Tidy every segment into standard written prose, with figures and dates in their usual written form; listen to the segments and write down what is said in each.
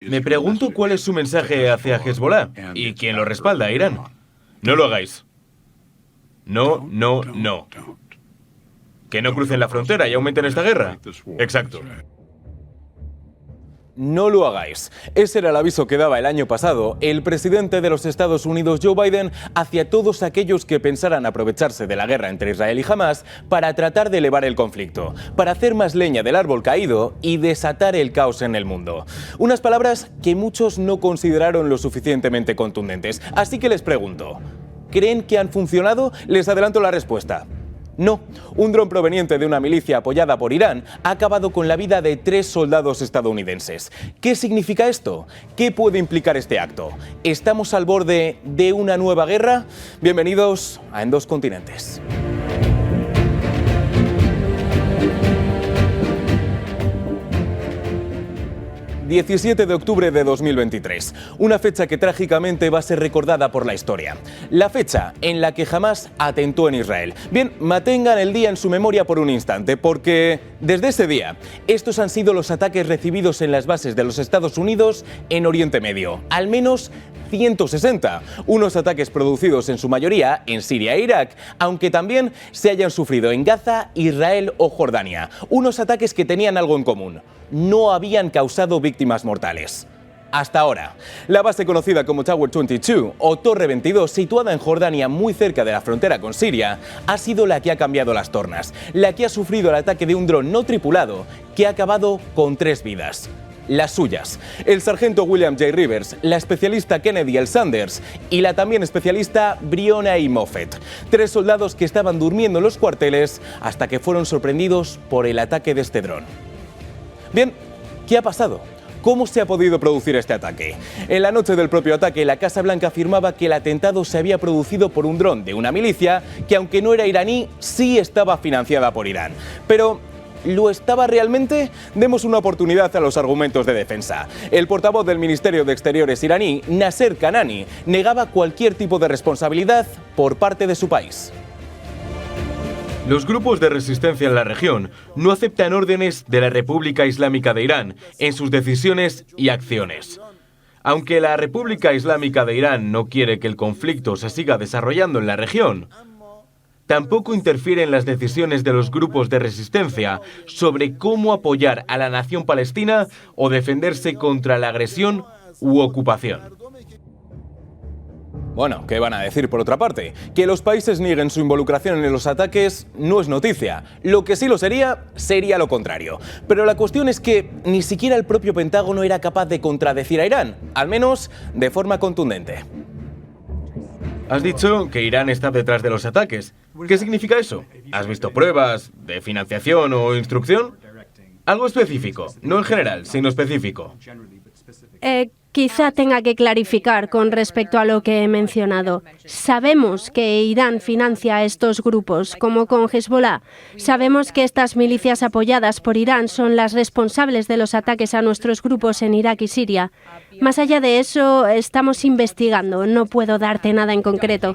Me pregunto cuál es su mensaje hacia Hezbollah y quién lo respalda, Irán. No lo hagáis. No, no, no. Que no crucen la frontera y aumenten esta guerra. Exacto. No lo hagáis. Ese era el aviso que daba el año pasado el presidente de los Estados Unidos, Joe Biden, hacia todos aquellos que pensaran aprovecharse de la guerra entre Israel y Hamás para tratar de elevar el conflicto, para hacer más leña del árbol caído y desatar el caos en el mundo. Unas palabras que muchos no consideraron lo suficientemente contundentes. Así que les pregunto, ¿creen que han funcionado? Les adelanto la respuesta. No, un dron proveniente de una milicia apoyada por Irán ha acabado con la vida de 3 soldados estadounidenses. ¿Qué significa esto? ¿Qué puede implicar este acto? ¿Estamos al borde de una nueva guerra? Bienvenidos a En Dos Continentes. 17 de octubre de 2023, una fecha que trágicamente va a ser recordada por la historia. La fecha en la que Hamás atentó en Israel. Bien, mantengan el día en su memoria por un instante, porque desde ese día, estos han sido los ataques recibidos en las bases de los Estados Unidos en Oriente Medio. Al menos 160, unos ataques producidos en su mayoría en Siria e Irak, aunque también se hayan sufrido en Gaza, Israel o Jordania. Unos ataques que tenían algo en común: no habían causado víctimas mortales. Hasta ahora, la base conocida como Tower 22 o Torre 22, situada en Jordania muy cerca de la frontera con Siria, ha sido la que ha cambiado las tornas, la que ha sufrido el ataque de un dron no tripulado que ha acabado con 3 vidas. Las suyas, el sargento William J. Rivers, la especialista Kennedy L. Sanders y la también especialista Breonna E. Moffett. 3 soldados que estaban durmiendo en los cuarteles hasta que fueron sorprendidos por el ataque de este dron. Bien, ¿qué ha pasado? ¿Cómo se ha podido producir este ataque? En la noche del propio ataque, la Casa Blanca afirmaba que el atentado se había producido por un dron de una milicia que, aunque no era iraní, sí estaba financiada por Irán. Pero ¿lo estaba realmente? Demos una oportunidad a los argumentos de defensa. El portavoz del Ministerio de Exteriores iraní, Nasser Kanani, negaba cualquier tipo de responsabilidad por parte de su país. Los grupos de resistencia en la región no aceptan órdenes de la República Islámica de Irán en sus decisiones y acciones. Aunque la República Islámica de Irán no quiere que el conflicto se siga desarrollando en la región, tampoco interfiere en las decisiones de los grupos de resistencia sobre cómo apoyar a la nación palestina o defenderse contra la agresión u ocupación. Bueno, ¿qué van a decir por otra parte? Que los países nieguen su involucración en los ataques no es noticia. Lo que sí lo sería lo contrario. Pero la cuestión es que ni siquiera el propio Pentágono era capaz de contradecir a Irán, al menos de forma contundente. Has dicho que Irán está detrás de los ataques. ¿Qué significa eso? ¿Has visto pruebas de financiación o instrucción? Algo específico, no en general, sino específico. Quizá tenga que clarificar con respecto a lo que he mencionado. Sabemos que Irán financia a estos grupos, como con Hezbollah. Sabemos que estas milicias apoyadas por Irán son las responsables de los ataques a nuestros grupos en Irak y Siria. Más allá de eso, estamos investigando. No puedo darte nada en concreto.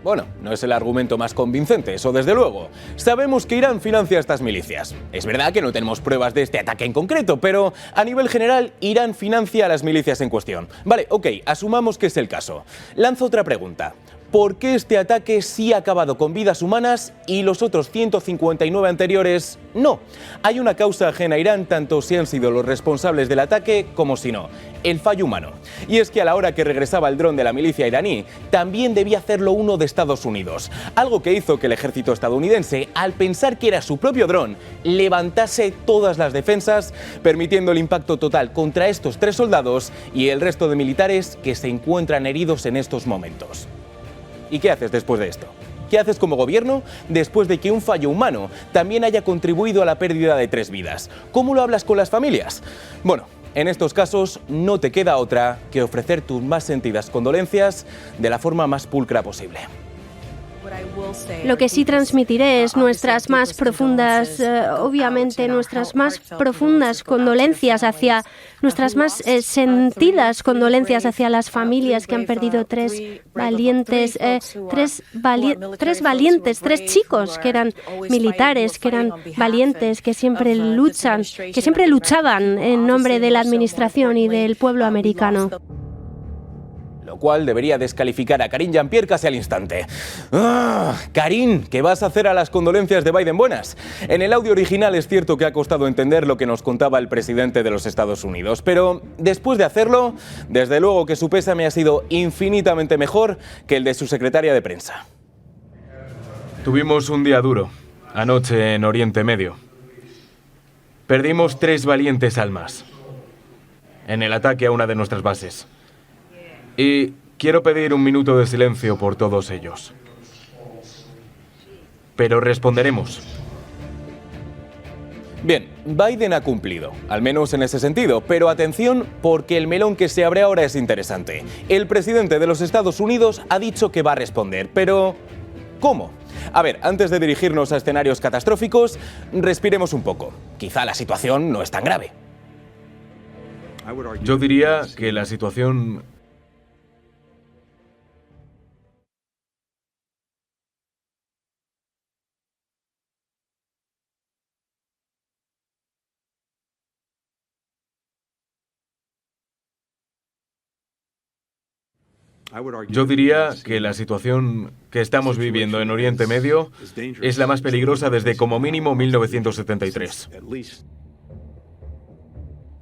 Bueno, no es el argumento más convincente, eso desde luego. Sabemos que Irán financia a estas milicias. Es verdad que no tenemos pruebas de este ataque en concreto, pero a nivel general, Irán financia a las milicias en cuestión. Vale, ok, asumamos que es el caso. Lanzo otra pregunta. ¿Por qué este ataque sí ha acabado con vidas humanas y los otros 159 anteriores no? Hay una causa ajena a Irán, tanto si han sido los responsables del ataque como si no: el fallo humano. Y es que a la hora que regresaba el dron de la milicia iraní, también debía hacerlo uno de Estados Unidos. Algo que hizo que el ejército estadounidense, al pensar que era su propio dron, levantase todas las defensas, permitiendo el impacto total contra estos 3 soldados y el resto de militares que se encuentran heridos en estos momentos. ¿Y qué haces después de esto? ¿Qué haces como gobierno después de que un fallo humano también haya contribuido a la pérdida de 3 vidas? ¿Cómo lo hablas con las familias? Bueno, en estos casos no te queda otra que ofrecer tus más sentidas condolencias de la forma más pulcra posible. Lo que sí transmitiré es nuestras más profundas, obviamente, nuestras más profundas condolencias hacia, nuestras más sentidas condolencias hacia las familias que han perdido tres chicos que eran militares, que eran valientes, que siempre luchaban en nombre de la administración y del pueblo americano. Lo cual debería descalificar a Karine Jean-Pierre casi al instante. ¡Ah! Karine, ¿qué vas a hacer a las condolencias de Biden buenas? En el audio original es cierto que ha costado entender lo que nos contaba el presidente de los Estados Unidos, pero después de hacerlo, desde luego que su pésame ha sido infinitamente mejor que el de su secretaria de prensa. Tuvimos un día duro, anoche en Oriente Medio. Perdimos 3 valientes almas en el ataque a una de nuestras bases. Y quiero pedir un minuto de silencio por todos ellos. Pero responderemos. Bien, Biden ha cumplido, al menos en ese sentido, pero atención porque el melón que se abre ahora es interesante. El presidente de los Estados Unidos ha dicho que va a responder, pero ¿cómo? A ver, antes de dirigirnos a escenarios catastróficos, respiremos un poco. Quizá la situación no es tan grave. Yo diría que la situación... Yo diría que la situación que estamos viviendo en Oriente Medio es la más peligrosa desde como mínimo 1973.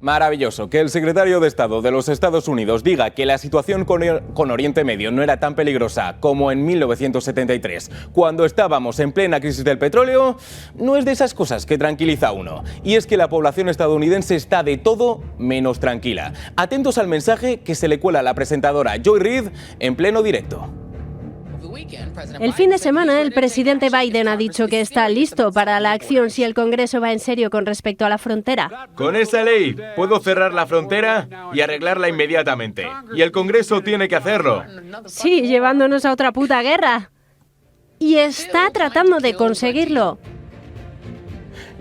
Maravilloso, que el secretario de Estado de los Estados Unidos diga que la situación con Oriente Medio no era tan peligrosa como en 1973, cuando estábamos en plena crisis del petróleo, no es de esas cosas que tranquiliza a uno. Y es que la población estadounidense está de todo menos tranquila. Atentos al mensaje que se le cuela a la presentadora Joy Reid en pleno directo. El fin de semana, el presidente Biden ha dicho que está listo para la acción si el Congreso va en serio con respecto a la frontera. Con esa ley puedo cerrar la frontera y arreglarla inmediatamente. Y el Congreso tiene que hacerlo. Sí, llevándonos a otra puta guerra. Y está tratando de conseguirlo.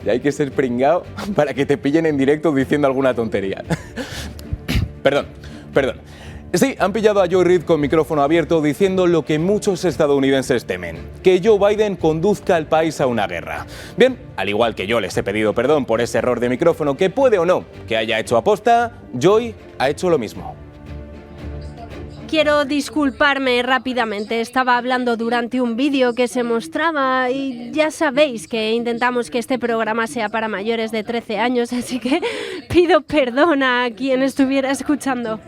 Y hay que ser pringao para que te pillen en directo diciendo alguna tontería. Perdón. Sí, han pillado a Joy Reid con micrófono abierto diciendo lo que muchos estadounidenses temen, que Joe Biden conduzca al país a una guerra. Bien, al igual que yo les he pedido perdón por ese error de micrófono que puede o no que haya hecho aposta, Joy ha hecho lo mismo. Quiero disculparme rápidamente. Estaba hablando durante un vídeo que se mostraba y ya sabéis que intentamos que este programa sea para mayores de 13 años, así que pido perdón a quien estuviera escuchando.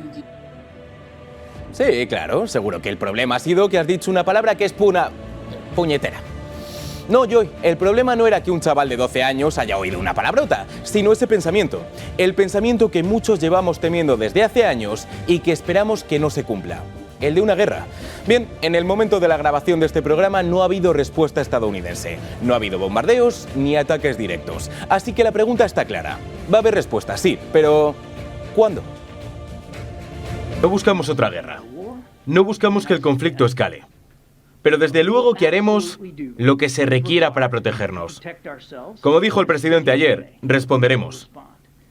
Sí, claro, seguro que el problema ha sido que has dicho una palabra que es puñetera. No, Joy, el problema no era que un chaval de 12 años haya oído una palabrota, sino ese pensamiento. El pensamiento que muchos llevamos temiendo desde hace años y que esperamos que no se cumpla. El de una guerra. Bien, en el momento de la grabación de este programa no ha habido respuesta estadounidense. No ha habido bombardeos ni ataques directos. Así que la pregunta está clara. Va a haber respuesta, sí, pero ¿cuándo? No buscamos otra guerra. No buscamos que el conflicto escale. Pero desde luego que haremos lo que se requiera para protegernos. Como dijo el presidente ayer, responderemos.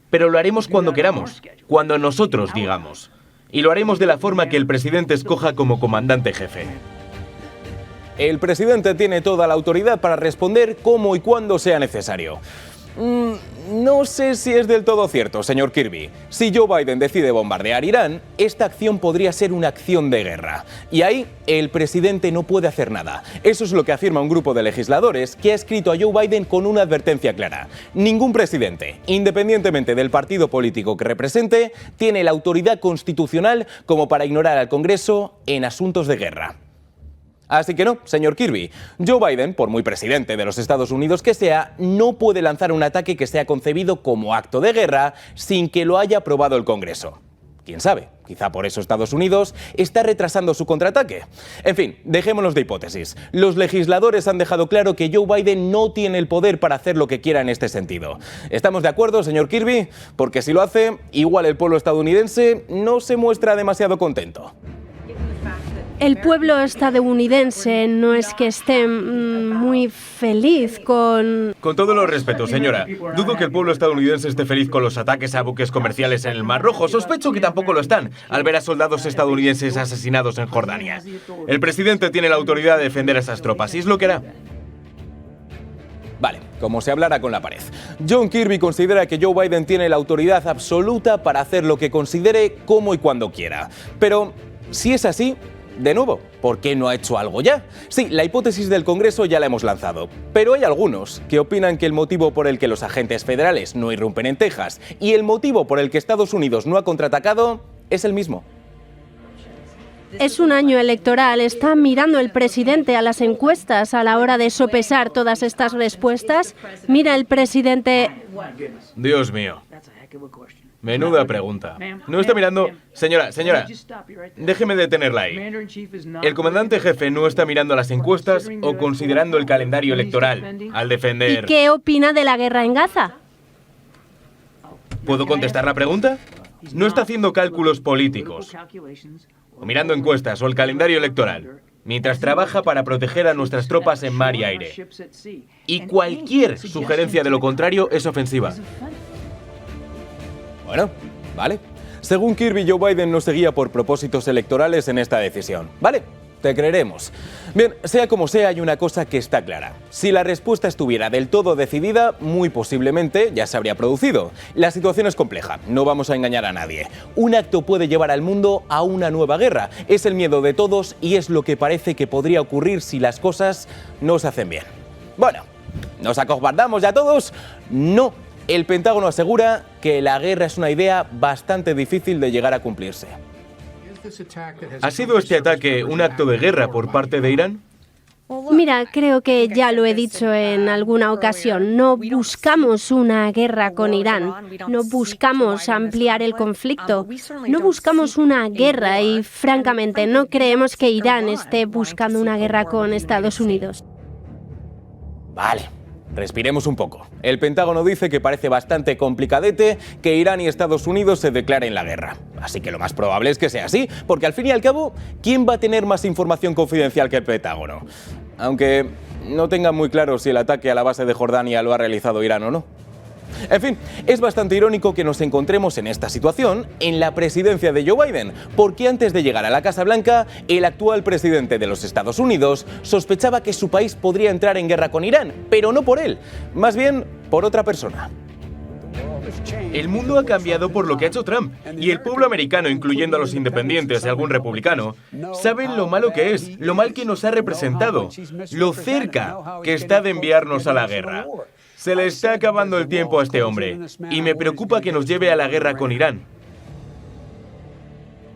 Pero lo haremos cuando queramos, cuando nosotros digamos. Y lo haremos de la forma que el presidente escoja como comandante jefe. El presidente tiene toda la autoridad para responder cómo y cuándo sea necesario. No sé si es del todo cierto, señor Kirby. Si Joe Biden decide bombardear Irán, esta acción podría ser una acción de guerra. Y ahí el presidente no puede hacer nada. Eso es lo que afirma un grupo de legisladores que ha escrito a Joe Biden con una advertencia clara. Ningún presidente, independientemente del partido político que represente, tiene la autoridad constitucional como para ignorar al Congreso en asuntos de guerra. Así que no, señor Kirby, Joe Biden, por muy presidente de los Estados Unidos que sea, no puede lanzar un ataque que sea concebido como acto de guerra sin que lo haya aprobado el Congreso. ¿Quién sabe? Quizá por eso Estados Unidos está retrasando su contraataque. En fin, dejémonos de hipótesis. Los legisladores han dejado claro que Joe Biden no tiene el poder para hacer lo que quiera en este sentido. ¿Estamos de acuerdo, señor Kirby? Porque si lo hace, igual el pueblo estadounidense no se muestra demasiado contento. El pueblo estadounidense no es que esté muy feliz con... Con todos los respetos, señora, dudo que el pueblo estadounidense esté feliz con los ataques a buques comerciales en el Mar Rojo. Sospecho que tampoco lo están, al ver a soldados estadounidenses asesinados en Jordania. El presidente tiene la autoridad de defender a esas tropas, y es lo que hará. Vale, como se hablara con la pared. John Kirby considera que Joe Biden tiene la autoridad absoluta para hacer lo que considere, como y cuando quiera. Pero, si es así, de nuevo, ¿por qué no ha hecho algo ya? Sí, la hipótesis del Congreso ya la hemos lanzado, pero hay algunos que opinan que el motivo por el que los agentes federales no irrumpen en Texas y el motivo por el que Estados Unidos no ha contraatacado es el mismo. Es un año electoral. ¿Está mirando el presidente a las encuestas a la hora de sopesar todas estas respuestas? Mira el presidente... Dios mío. Menuda pregunta. No está mirando... Señora, déjeme detenerla ahí. ¿El comandante jefe no está mirando las encuestas o considerando el calendario electoral al defender... ¿Y qué opina de la guerra en Gaza? ¿Puedo contestar la pregunta? No está haciendo cálculos políticos, o mirando encuestas o el calendario electoral, mientras trabaja para proteger a nuestras tropas en mar y aire. Y cualquier sugerencia de lo contrario es ofensiva. Bueno, vale. Según Kirby, Joe Biden no seguía por propósitos electorales en esta decisión. Vale, te creeremos. Bien, sea como sea, hay una cosa que está clara. Si la respuesta estuviera del todo decidida, muy posiblemente ya se habría producido. La situación es compleja, no vamos a engañar a nadie. Un acto puede llevar al mundo a una nueva guerra. Es el miedo de todos y es lo que parece que podría ocurrir si las cosas no se hacen bien. Bueno, ¿nos acobardamos ya todos? No. El Pentágono asegura que la guerra es una idea bastante difícil de llegar a cumplirse. ¿Ha sido este ataque un acto de guerra por parte de Irán? Mira, creo que ya lo he dicho en alguna ocasión. No buscamos una guerra con Irán. No buscamos ampliar el conflicto. No buscamos una guerra y, francamente, no creemos que Irán esté buscando una guerra con Estados Unidos. Vale. Respiremos un poco. El Pentágono dice que parece bastante complicadete que Irán y Estados Unidos se declaren la guerra. Así que lo más probable es que sea así, porque al fin y al cabo, ¿quién va a tener más información confidencial que el Pentágono? Aunque no tengan muy claro si el ataque a la base de Jordania lo ha realizado Irán o no. En fin, es bastante irónico que nos encontremos en esta situación en la presidencia de Joe Biden, porque antes de llegar a la Casa Blanca, el actual presidente de los Estados Unidos sospechaba que su país podría entrar en guerra con Irán, pero no por él, más bien por otra persona. El mundo ha cambiado por lo que ha hecho Trump, y el pueblo americano, incluyendo a los independientes y algún republicano, saben lo malo que es, lo mal que nos ha representado, lo cerca que está de enviarnos a la guerra. Se le está acabando el tiempo a este hombre, y me preocupa que nos lleve a la guerra con Irán.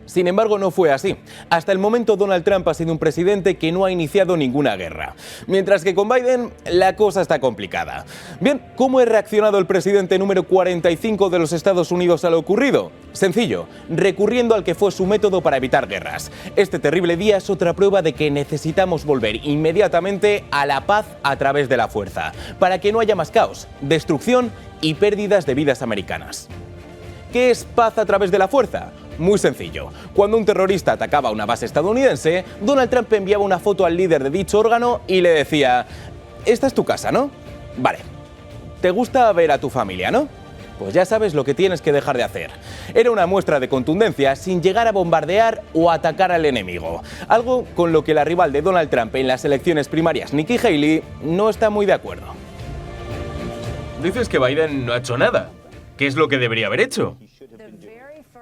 Sin embargo, no fue así. Hasta el momento, Donald Trump ha sido un presidente que no ha iniciado ninguna guerra. Mientras que con Biden, la cosa está complicada. Bien, ¿cómo ha reaccionado el presidente número 45 de los Estados Unidos a lo ocurrido? Sencillo, recurriendo al que fue su método para evitar guerras. Este terrible día es otra prueba de que necesitamos volver inmediatamente a la paz a través de la fuerza, para que no haya más caos, destrucción y pérdidas de vidas americanas. ¿Qué es paz a través de la fuerza? Muy sencillo. Cuando un terrorista atacaba una base estadounidense, Donald Trump enviaba una foto al líder de dicho órgano y le decía: «Esta es tu casa, ¿no? Vale. ¿Te gusta ver a tu familia, no? Pues ya sabes lo que tienes que dejar de hacer». Era una muestra de contundencia sin llegar a bombardear o atacar al enemigo. Algo con lo que la rival de Donald Trump en las elecciones primarias, Nikki Haley, no está muy de acuerdo. Dices que Biden no ha hecho nada. ¿Qué es lo que debería haber hecho?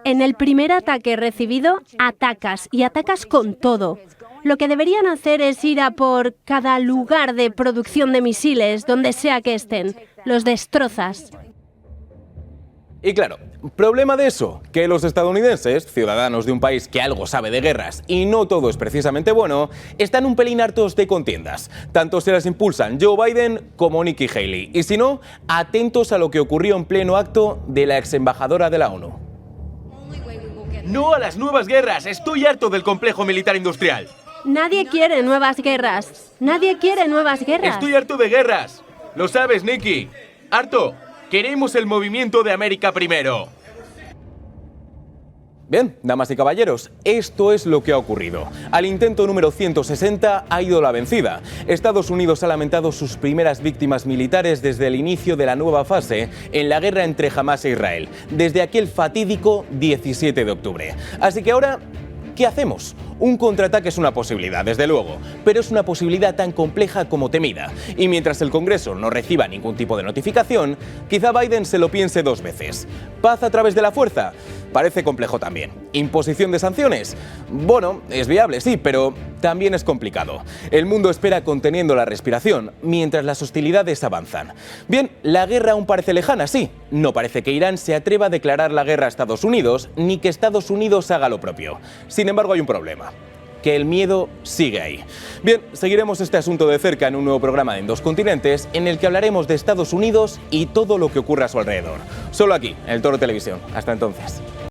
En el primer ataque recibido, atacas, y atacas con todo. Lo que deberían hacer es ir a por cada lugar de producción de misiles, donde sea que estén. Los destrozas. Y claro, problema de eso, que los estadounidenses, ciudadanos de un país que algo sabe de guerras y no todo es precisamente bueno, están un pelín hartos de contiendas. Tanto se las impulsan Joe Biden como Nikki Haley. Y si no, atentos a lo que ocurrió en pleno acto de la exembajadora de la ONU. ¡No a las nuevas guerras! ¡Estoy harto del complejo militar industrial! Nadie quiere nuevas guerras. Nadie quiere nuevas guerras. ¡Estoy harto de guerras! Lo sabes, Nikki. ¡Harto! ¡Queremos el movimiento de América primero! Bien, damas y caballeros, esto es lo que ha ocurrido. Al intento número 160 ha ido la vencida. Estados Unidos ha lamentado sus primeras víctimas militares desde el inicio de la nueva fase en la guerra entre Hamás e Israel, desde aquel fatídico 17 de octubre. Así que ahora, ¿qué hacemos? Un contraataque es una posibilidad, desde luego, pero es una posibilidad tan compleja como temida. Y mientras el Congreso no reciba ningún tipo de notificación, quizá Biden se lo piense dos veces. ¿Paz a través de la fuerza? Parece complejo también. ¿Imposición de sanciones? Bueno, es viable, sí, pero también es complicado. El mundo espera conteniendo la respiración mientras las hostilidades avanzan. Bien, la guerra aún parece lejana, sí. No parece que Irán se atreva a declarar la guerra a Estados Unidos, ni que Estados Unidos haga lo propio. Sin embargo, hay un problema. Que el miedo sigue ahí. Bien, seguiremos este asunto de cerca en un nuevo programa de En Dos Continentes, en el que hablaremos de Estados Unidos y todo lo que ocurre a su alrededor. Solo aquí, en El Toro Televisión. Hasta entonces.